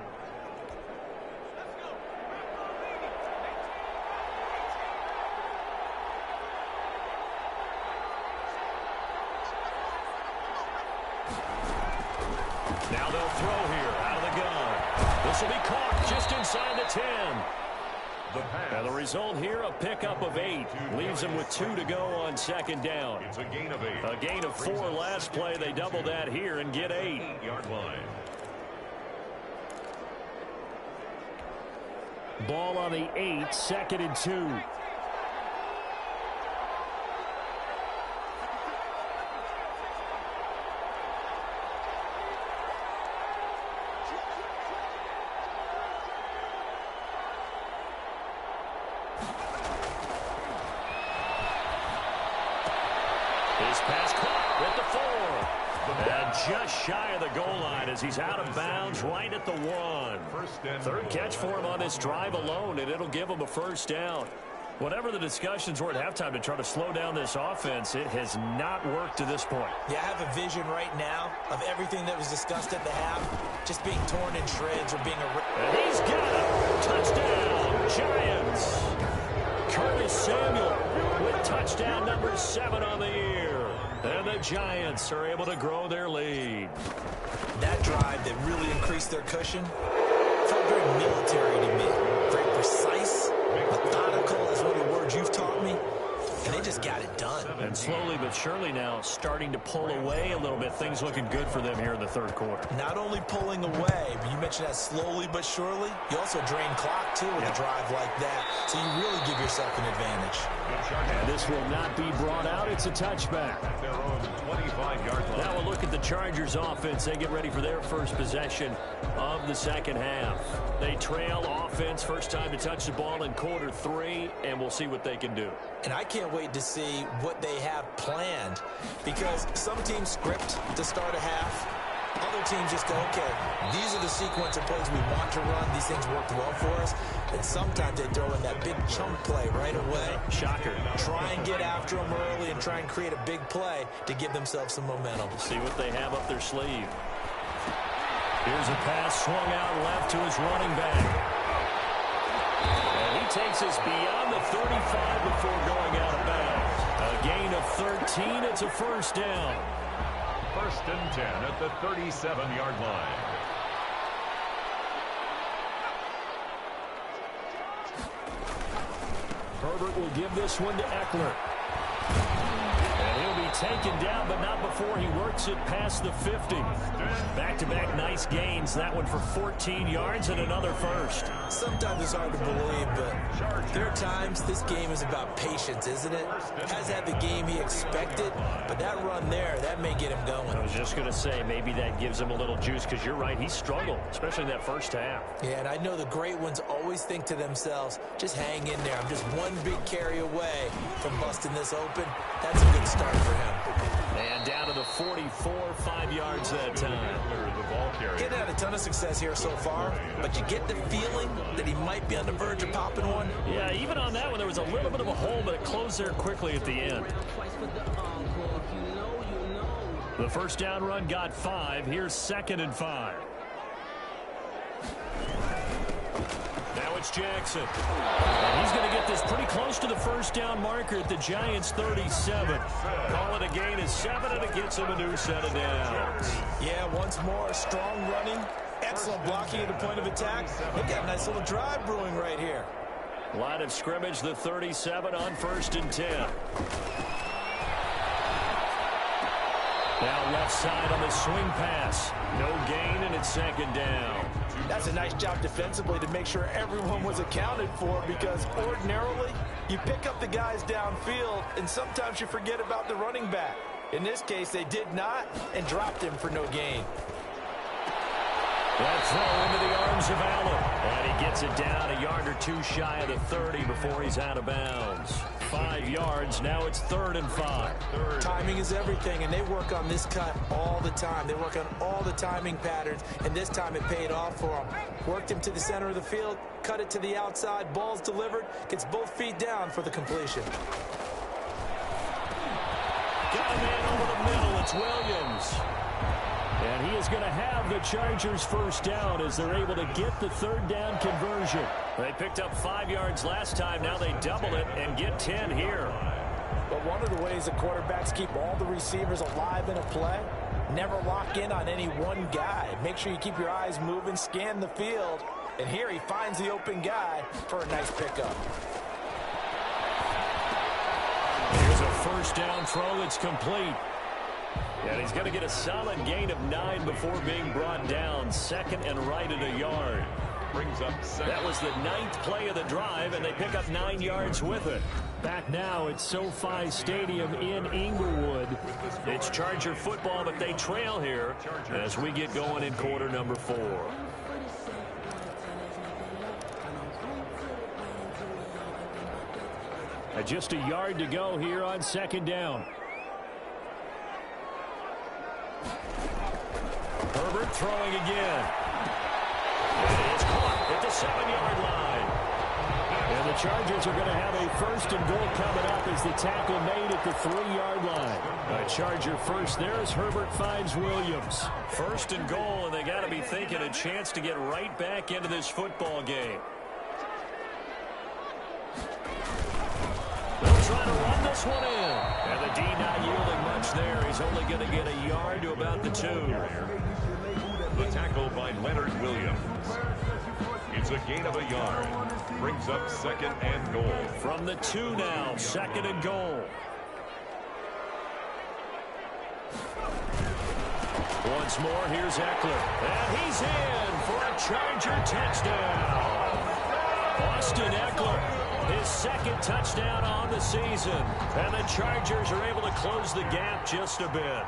Now they'll throw here out of the gun. This will be caught just inside the 10. Now the result here, a pickup of 8. Leaves them with 2 to go on second down. It's a gain of 8. A gain of 4 last play. They double that here and get 8. 8-yard line. Ball on the 8, 2nd and 2. Pass caught at the 4. And just shy of the goal line as he's out of bounds right at the 1. Third catch for him on this drive alone, and it'll give him a first down. Whatever the discussions were at halftime to try to slow down this offense, it has not worked to this point. Yeah, I have a vision right now of everything that was discussed at the half just being torn in shreds or being And he's got it. Touchdown, Giants. Curtis Samuel with touchdown number 7 on the year. And the Giants are able to grow their lead. That drive that really increased their cushion felt very military to me. Very precise, methodical is one of the words you've taught me. and they just got it done. And slowly but surely now starting to pull away a little bit. Things looking good for them here in the third quarter. Not only pulling away, but you mentioned that slowly but surely. You also drain clock, too, with a drive like that. So you really give yourself an advantage. And this will not be brought out. It's a touchback. Their own 25-yard line. Now we'll look at the Chargers offense. They get ready for their first possession of the second half. They trail offense, first time to touch the ball in quarter 3, and we'll see what they can do. And I can't wait to see what they have planned, because some teams script to start a half. Other teams just go, okay, these are the sequence of plays we want to run. These things worked well for us. And sometimes they throw in that big chunk play right away. Shocker. Try and get after them early and try and create a big play to give themselves some momentum. See what they have up their sleeve. Here's a pass swung out left to his running back. And he takes us beyond the 35 before going out of bounds. A gain of 13. It's a first down. First and 10 at the 37-yard line. Herbert will give this one to Eckler. And he'll be taken down, but not before he works it past the 50. Back-to-back nice gains. That one for 14 yards and another first. Sometimes it's hard to believe, but there are times this game is about patience, isn't it? Has had the game he expected, but that run there, that may get him going. I was just going to say, maybe that gives him a little juice, because you're right, he struggled, especially in that first half. Yeah, and I know the great ones always think to themselves, just hang in there. I'm just one big carry away from busting this open. That's a good start for him. And down to the 44, 5 yards that time. Getting had a ton of success here so far, but you get the feeling that he might be on the verge of popping one. Yeah, even on that one, there was a little bit of a hole, but it closed there quickly at the end. The first down run got 5. Here's 2nd and 5. Now it's Jackson. And he's going to get this pretty close to the first down marker at the Giants' 37. Call it a gain of 7, and it gets him a new set of downs. Yeah, once more, strong running, excellent blocking at the point of attack. They've got a nice little drive brewing right here. Line of scrimmage, the 37 on 1st and 10. Now left side on the swing pass. No gain, and it's 2nd down. That's a nice job defensively to make sure everyone was accounted for, because ordinarily you pick up the guys downfield and sometimes you forget about the running back. In this case, they did not and dropped him for no gain. That throw into the arms of Allen. And he gets it down a yard or 2 shy of the 30 before he's out of bounds. 5 yards. Now it's 3rd and 5. Timing is everything, and they work on this cut all the time. They work on all the timing patterns, and this time it paid off for them. Worked him to the center of the field, cut it to the outside, ball's delivered, gets both feet down for the completion. Got a man over the middle. It's Williams. And he is going to have the Chargers first down as they're able to get the 3rd down conversion. They picked up 5 yards last time. Now they double it and get 10 here. But one of the ways the quarterbacks keep all the receivers alive in a play, never lock in on any one guy. Make sure you keep your eyes moving, scan the field. And here he finds the open guy for a nice pickup. Here's a first down throw that's complete. And he's going to get a solid gain of 9 before being brought down. 2nd and right at a yard. Brings up 2nd. That was the 9th play of the drive, and they pick up 9 yards with it. Back now at SoFi Stadium in Inglewood. It's Charger football, but they trail here as we get going in quarter number 4. Just a yard to go here on 2nd down. Herbert throwing again. And it's caught at the 7-yard line. And the Chargers are going to have a 1st and goal coming up as the tackle made at the 3-yard line. A Charger first there as Herbert finds Williams. 1st and goal, and they got to be thinking a chance to get right back into this football game. They'll try to run this one in. And the D not yielding much there. He's only going to get a yard to about the 2. The tackle by Leonard Williams. It's a gain of a yard. Brings up 2nd and goal. From the 2 now, 2nd and goal. Once more, here's Eckler. And he's in for a Charger touchdown. Austin Eckler, his 2nd touchdown on the season. And the Chargers are able to close the gap just a bit.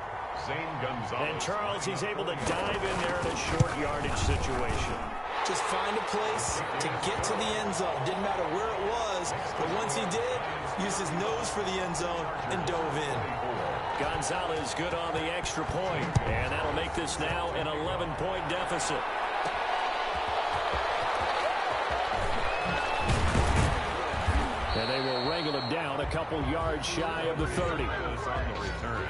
And Charles, he's able to dive in there in a short yardage situation. Just find a place to get to the end zone. Didn't matter where it was, but once he did, used his nose for the end zone and dove in. Gonzalez good on the extra point, and that'll make this now an 11-point deficit. And they will wrangle him down a couple yards shy of the 30. On the return.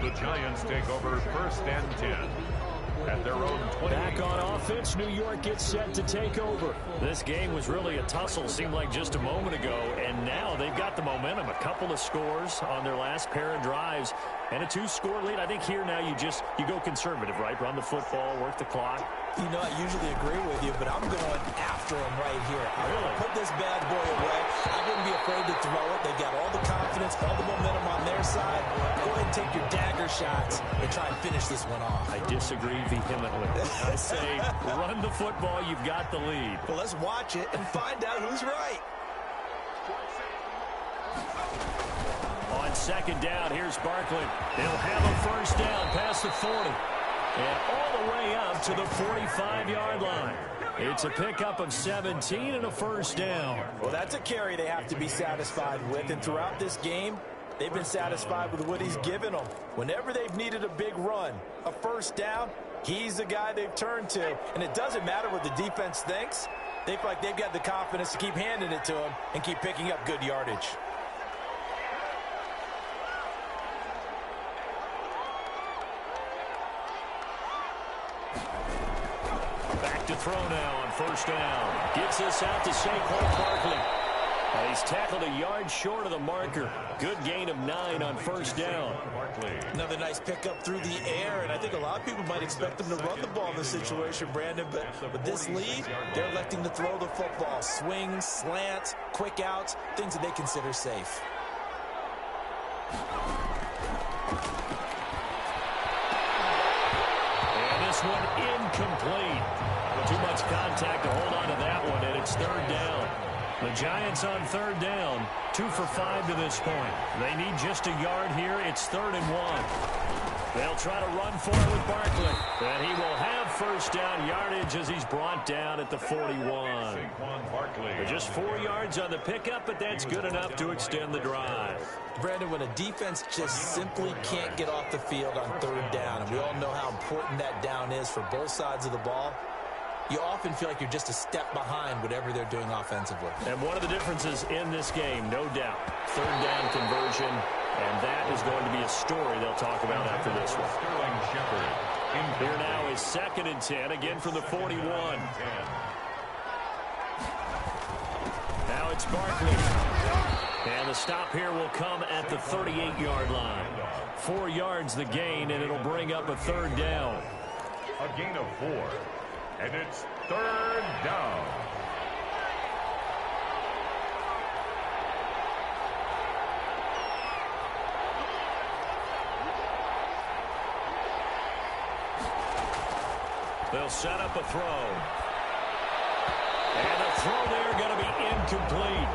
The Giants take over 1st and 10. At their own 20. Back on offense, New York gets set to take over. This game was really a tussle, seemed like just a moment ago, and now they've got the momentum. A couple of scores on their last pair of drives, and a 2-score lead. I think here now you go conservative, right? Run the football, work the clock. You know, I usually agree with you, but I'm going after him right here. I'm going to put this bad boy away. I wouldn't be afraid to throw it. They've got all the confidence, all the momentum on their side. Go ahead and take your dagger shots and try and finish this one off. I disagree vehemently. I say run the football. You've got the lead. Well, let's watch it and find out who's right. On 2nd down, here's Barkley. He'll have a 1st down past the 40. And all the way up to the 45-yard line. It's a pickup of 17 and a 1st down. Well, that's a carry they have to be satisfied with. And throughout this game, they've been satisfied with what he's given them. Whenever they've needed a big run, a 1st down, he's the guy they've turned to. And it doesn't matter what the defense thinks. They feel like they've got the confidence to keep handing it to him and keep picking up good yardage. Back to throw now on 1st down. Gets this out to Saquon Barkley. He's tackled a yard short of the marker. Good gain of 9 on 1st down. Another nice pickup through the air, and I think a lot of people might expect them to run the ball in this situation, Brandon, but with this lead, they're electing to throw the football. Swings, slants, quick outs, things that they consider safe. And this one incomplete. Too much contact to hold on to that one, and it's 3rd down. The Giants on 3rd down, 2 for 5 to this point. They need just a yard here. It's 3rd and 1. They'll try to run for it with Barkley. And he will have 1st down yardage as he's brought down at the 41. Just 4 yards on the pickup, but that's good enough to extend the drive. Brandon, when a defense just simply can't get off the field on 3rd down, and we all know how important that down is for both sides of the ball, you often feel like you're just a step behind whatever they're doing offensively. And one of the differences in this game, no doubt, 3rd down conversion, and that is going to be a story they'll talk about after this one. Here now is 2nd and 10, again from the 41. Now it's Barkley. And the stop here will come at the 38-yard line. 4 yards the gain, and it'll bring up a 3rd down. A gain of 4. And it's 3rd down. They'll set up a throw. And the throw there going to be incomplete.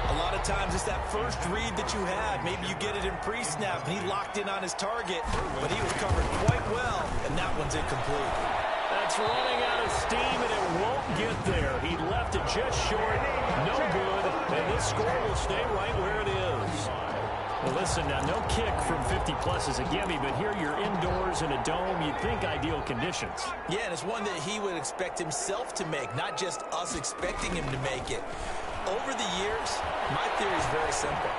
A lot of times it's that first read that you had. Maybe you get it in pre-snap, and he locked in on his target, but he was covered quite well, and that one's incomplete. That's running out of steam, and it won't get there. He left it just short. No good, and this score will stay right where it is. Well, listen, now, no kick from 50-plus is a gimme, but here you're indoors in a dome. You'd think ideal conditions. Yeah, and it's one that he would expect himself to make, not just us expecting him to make it. Over the years, my theory is very simple.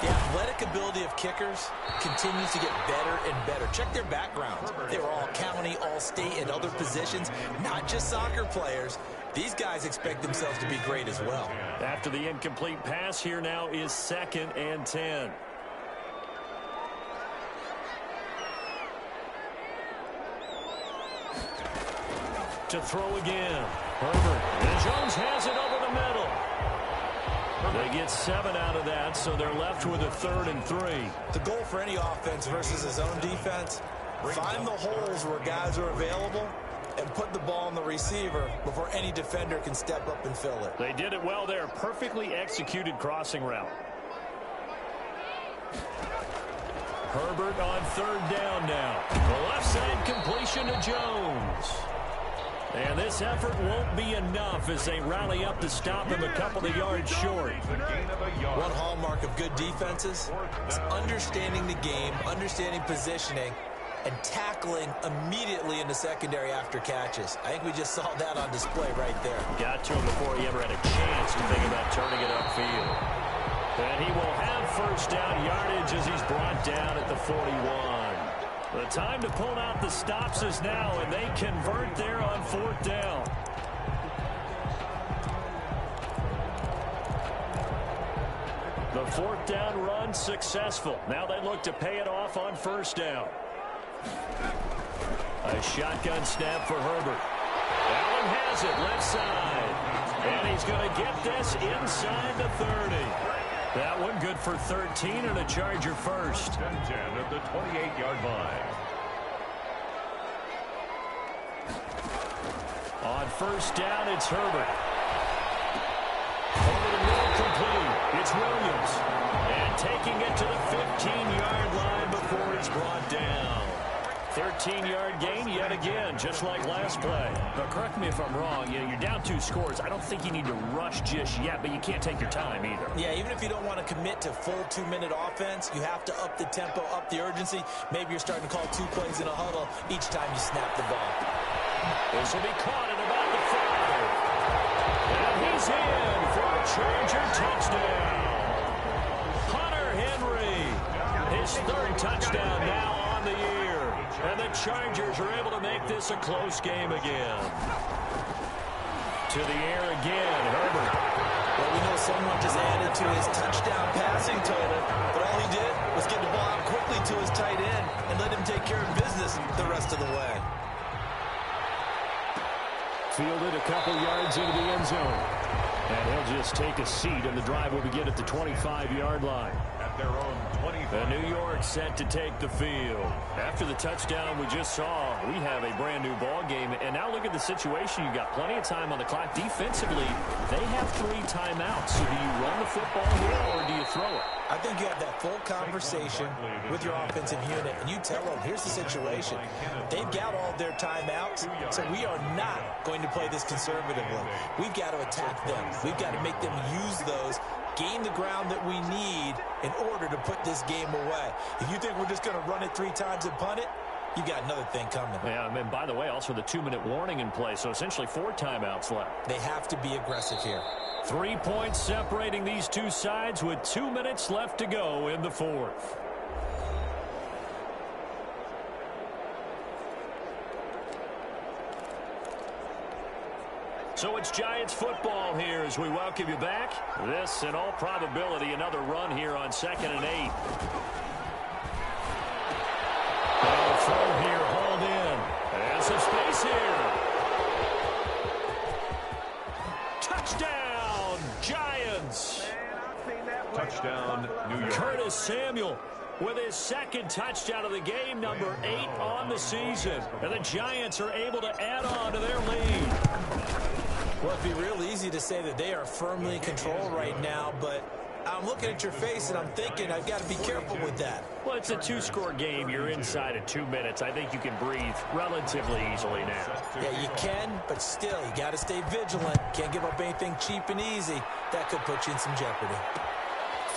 The athletic ability of kickers continues to get better and better. Check their backgrounds. They were all county, all state, and other positions, not just soccer players. These guys expect themselves to be great as well. After the incomplete pass, here now is 2nd and 10. to throw again. Herbert. And Jones has it over the middle. They get 7 out of that, so they're left with a 3rd and 3. The goal for any offense versus his own defense, find the holes where guys are available and put the ball on the receiver before any defender can step up and fill it. They did it well there. Perfectly executed crossing route. Herbert on 3rd down now. The left side completion to Jones. And this effort won't be enough as they rally up to stop him a couple of yards short. One hallmark of good defenses is understanding the game, understanding positioning, and tackling immediately in the secondary after catches. I think we just saw that on display right there. Got to him before he ever had a chance to think about turning it upfield. And he will have 1st down yardage as he's brought down at the 41. The time to pull out the stops is now, and they convert there on 4th down. The 4th down run successful. Now they look to pay it off on 1st down. A shotgun snap for Herbert. Allen has it left side. And he's going to get this inside the 30. That one good for 13 and a Charger first. 10 at the 28-yard line. On 1st down, it's Herbert. Over the middle, complete. It's Williams. And taking it to the 15-yard line before it's brought down. 13-yard gain yet again, just like last play. But correct me if I'm wrong, you're down 2 scores. I don't think you need to rush just yet, but you can't take your time either. Yeah, even if you don't want to commit to full 2-minute offense, you have to up the tempo, up the urgency. Maybe you're starting to call 2 plays in a huddle each time you snap the ball. This will be caught at about the 5. And he's in for a Charger touchdown. Hunter Henry, his 3rd touchdown now on the year. And the Chargers are able to make this a close game again. To the air again, Herbert. Well, we know someone just added to his touchdown passing total, but all he did was get the ball out quickly to his tight end and let him take care of business the rest of the way. Fielded a couple yards into the end zone. And he'll just take a seat, and the drive will begin at the 25-yard line. At their own 25. And New York set to take the field. After the touchdown we just saw, we have a brand new ball game. And now look at the situation. You've got plenty of time on the clock. Defensively, they have 3 timeouts. So do you run the football here, or do you throw it? I think you have that full conversation with your offensive unit, and you tell them, here's the situation. They've got all their timeouts, so we are not going to play this conservatively. We've got to attack them. We've got to make them use those, gain the ground that we need in order to put this game away. If you think we're just going to run it 3 times and punt it, you got another thing coming. Yeah, and by the way, also the 2-minute warning in play, so essentially 4 timeouts left. They have to be aggressive here. 3 points separating these two sides with 2 minutes left to go in the 4th. So it's Giants football here as we welcome you back. This, in all probability, another run here on 2nd and 8. And a throw here, hauled in. And some space here. Touchdown, Giants. Touchdown, New York. Curtis Samuel with his 2nd touchdown of the game, number 8 on the season. And the Giants are able to add on to their lead. Well, it'd be real easy to say that they are firmly in control right now, but I'm looking at your face and I'm thinking I've got to be careful with that. Well, it's a 2-score game. You're inside of 2 minutes. I think you can breathe relatively easily now. Yeah, you can, but still, you got to stay vigilant. Can't give up anything cheap and easy. That could put you in some jeopardy.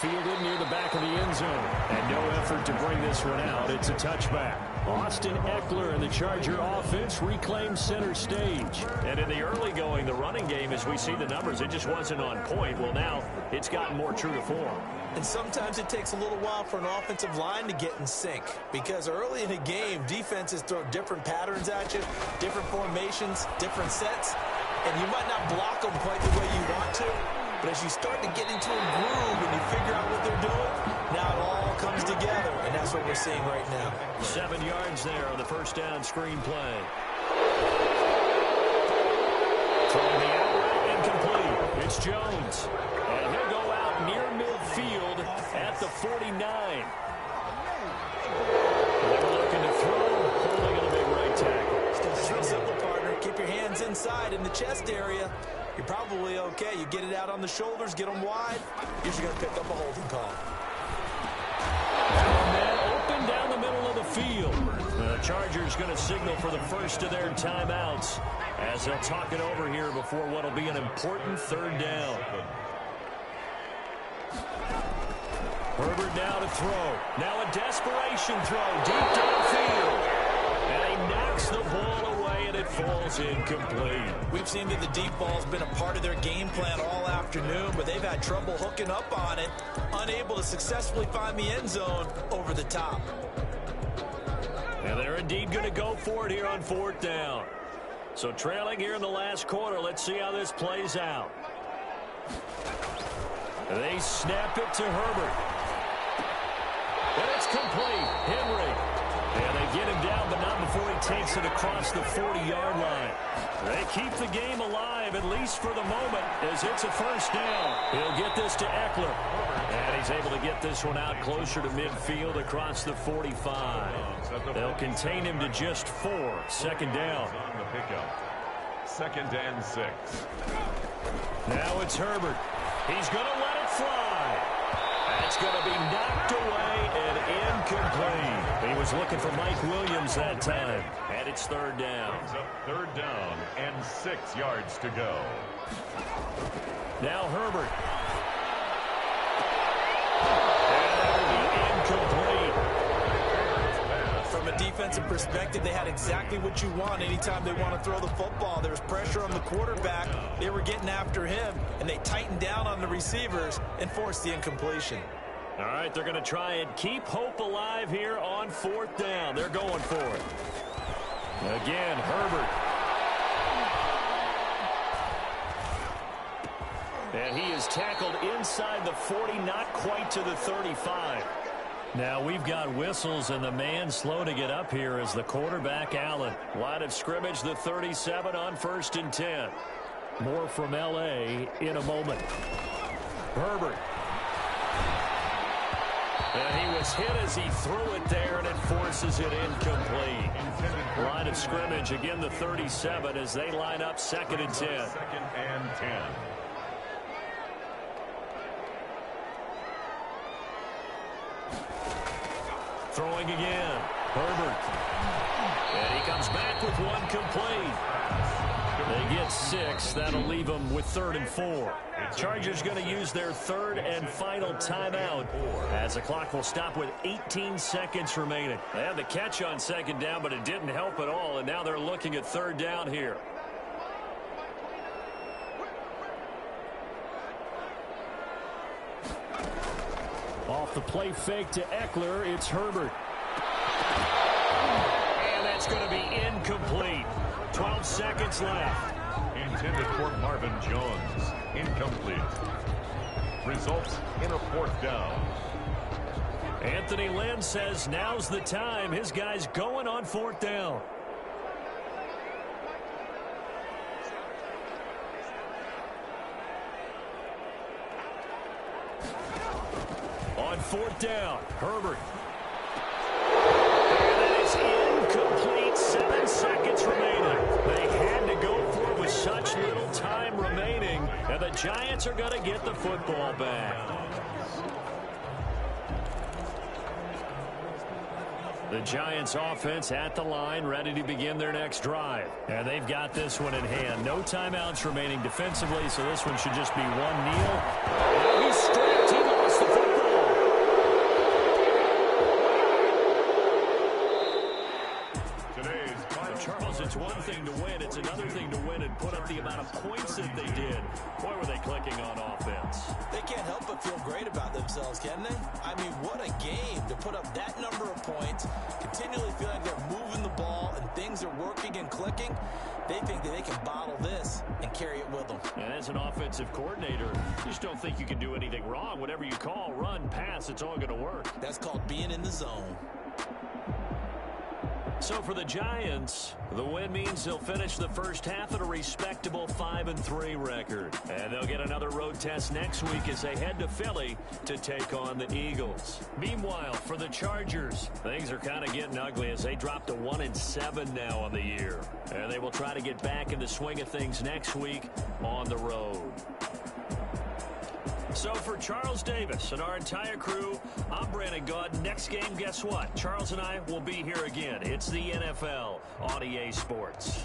Fielded near the back of the end zone. And no effort to bring this one out. It's a touchback. Austin Eckler and the Charger offense reclaim center stage. And in the early going, the running game, as we see the numbers, it just wasn't on point. Well, now it's gotten more true to form. And sometimes it takes a little while for an offensive line to get in sync, because early in a game, defenses throw different patterns at you, different formations, different sets, and you might not block them quite the way you want to. But as you start to get into a groove and you figure out what they're doing, now it all comes together, and that's what we're seeing right now. 7 yards there on the first down screen play. Throwing the out, incomplete. It's Jones. And he'll go out near midfield at the 49. They were looking to throw, holding on a big right tackle. It's real simple, partner. Keep your hands inside in the chest area. You're probably okay. You get it out on the shoulders, get them wide. Usually going to pick up a holding call. And then open down the middle of the field. The Chargers going to signal for the first of their timeouts as they'll talk it over here before what will be an important third down. Herbert now to throw. Now a desperation throw deep downfield. And he knocks the ball away, and it falls incomplete. We've seen that the deep ball's been a part of their game plan all afternoon, but they've had trouble hooking up on it, unable to successfully find the end zone over the top. And they're indeed going to go for it here on fourth down. So trailing here in the last quarter, let's see how this plays out. They snap it to Herbert. And it's complete. Henry. And they get him down, but not before he takes it across the 40-yard line. They keep the game alive, at least for the moment, as it's a first down. He'll get this to Eckler. And he's able to get this one out closer to midfield across the 45. They'll contain him to just 4. Second down. On the pickup. 2nd and 6. Now it's Herbert. He's going to let it fly. That's going to be knocked away and incomplete. He was looking for Mike Williams that time. And it's third down. Third down and 6 yards to go. Now Herbert. And that'll be incomplete. From a defensive perspective, they had exactly what you want anytime they want to throw the football. There was pressure on the quarterback. They were getting after him, and they tightened down on the receivers and forced the incompletion. All right, they're going to try and keep hope alive here on fourth down. They're going for it. Again, Herbert. And he is tackled inside the 40, not quite to the 35. Now we've got whistles, and the man slow to get up here is the quarterback, Allen. Line of scrimmage, the 37 on 1st and 10. More from L.A. in a moment. Herbert. And he was hit as he threw it there, and it forces it incomplete. Line of scrimmage, again the 37 as they line up 2nd and 10. 2nd and 10. Throwing again. Herbert. And he comes back with one complete. They get 6. That'll leave them with 3rd and 4. Chargers going to use their 3rd and final timeout as the clock will stop with 18 seconds remaining. They had the catch on 2nd down, but it didn't help at all, and now they're looking at 3rd down here. Off the play fake to Eckler, it's Herbert. And that's going to be incomplete. 12 seconds left. Intended for Marvin Jones. Incomplete. Results in a 4th down. Anthony Lynn says now's the time. His guy's going on 4th down. On 4th down, Herbert. And that is incomplete. 7 seconds remaining. They had to go for it with such little time remaining, and the Giants are going to get the football back. The Giants offense at the line, ready to begin their next drive. And they've got this one in hand. No timeouts remaining defensively, so this one should just be one kneel. And he's stripped. He lost the football. Charles, it's one thing to win. It's another thing to win and put up the amount of points that they did. Boy, were they clicking on offense. They can't help but feel great about themselves, can they? I mean, what a game to put up that number of points, continually feeling like they're moving the ball and things are working and clicking. They think that they can bottle this and carry it with them. And as an offensive coordinator, you just don't think you can do anything wrong. Whatever you call, run, pass, it's all going to work. That's called being in the zone. So for the Giants, the win means they'll finish the first half at a respectable 5-3 record. And they'll get another road test next week as they head to Philly to take on the Eagles. Meanwhile, for the Chargers, things are kind of getting ugly as they drop to 1-7 now on the year. And they will try to get back in the swing of things next week on the road. So for Charles Davis and our entire crew, I'm Brandon Gaud. Next game, guess what? Charles and I will be here again. It's the NFL on EA Sports.